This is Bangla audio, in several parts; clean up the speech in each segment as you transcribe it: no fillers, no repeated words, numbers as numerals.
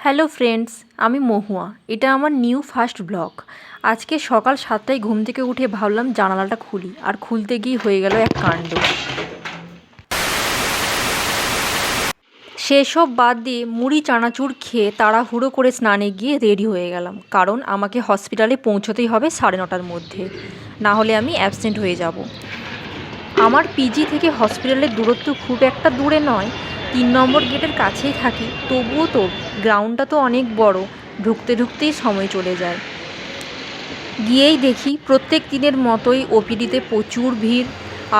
হ্যালো ফ্রেন্ডস, আমি মহুয়া। এটা আমার নিউ ফার্স্ট ব্লগ। আজকে সকাল 7টায় ঘুম থেকে উঠে ভাবলাম জানালাটা খুলি, আর খুলতে গিয়ে হয়ে গেল এক কাণ্ড। সেসব বাদ দিয়ে মুড়ি চানাচুর খেয়ে তাড়াহুড়ো করে স্নানে গিয়ে রেডি হয়ে গেলাম, কারণ আমাকে হসপিটালে পৌঁছতেই হবে 9:30টার মধ্যে, না হলে আমি অ্যাবসেন্ট হয়ে যাব। আমার পিজি থেকে হসপিটালের দূরত্ব খুব একটা দূরে নয়, 3 নম্বর গেটের কাছেই থাকি, তবুও তো গ্রাউন্ডটা তো অনেক বড়, ঢুকতে ঢুকতেই সময় চলে যায়। গিয়েই দেখি প্রত্যেক দিনের মতোই ওপিডিতে প্রচুর ভিড়,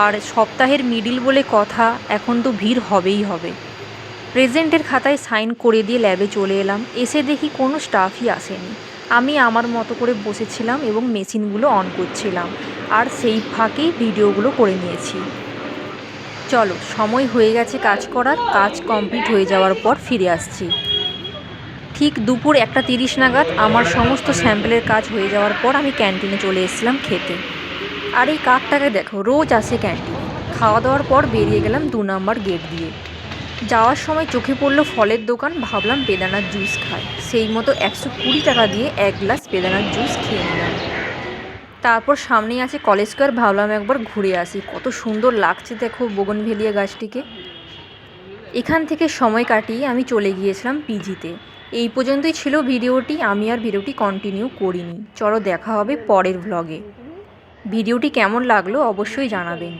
আর সপ্তাহের মিডিল বলে কথা, এখন তো ভিড় হবেই হবে। প্রেজেন্টের খাতায় সাইন করে দিয়ে ল্যাবে চলে এলাম। এসে দেখি কোনো স্টাফই আসেনি। আমি আমার মতো করে বসেছিলাম এবং মেশিনগুলো অন করছিলাম, আর সেই ফাঁকেই ভিডিওগুলো করে নিয়েছি। চলো, সময় হয়ে গেছে কাজ করার। কাজ কমপ্লিট হয়ে যাওয়ার পর ফিরে আসছি। ঠিক দুপুর 1:30 নাগাদ আমার সমস্ত স্যাম্পলের কাজ হয়ে যাওয়ার পর আমি ক্যান্টিনে চলে এসেছিলাম খেতে। আর এই কাকটাকে দেখো, রোজ আসে ক্যান্টিনে। খাওয়া দাওয়ার পর বেরিয়ে গেলাম 2 নম্বর গেট দিয়ে। যাওয়ার সময় চোখে পড়লো ফলের দোকান, ভাবলাম বেদানার জুস খাই। সেই মতো 120 টাকা দিয়ে 1 গ্লাস বেদানার জুস খেয়ে নিলাম। তারপর সামনেই আছে কলেজ স্কোয়ার, ভাবলাম একবার ঘুরে আসি। কত সুন্দর লাগছে দেখো বোগনভেলিয়া গাছটিকে। এখান থেকে সময় কাটিয়ে আমি চলে গিয়েছিলাম পিজিতে। এই পর্যন্তই ছিল ভিডিওটি। আমি আর ভিডিওটি কন্টিনিউ করিনি। চলো, দেখা হবে পরের ভ্লগে। ভিডিওটি কেমন লাগলো অবশ্যই জানাবেন।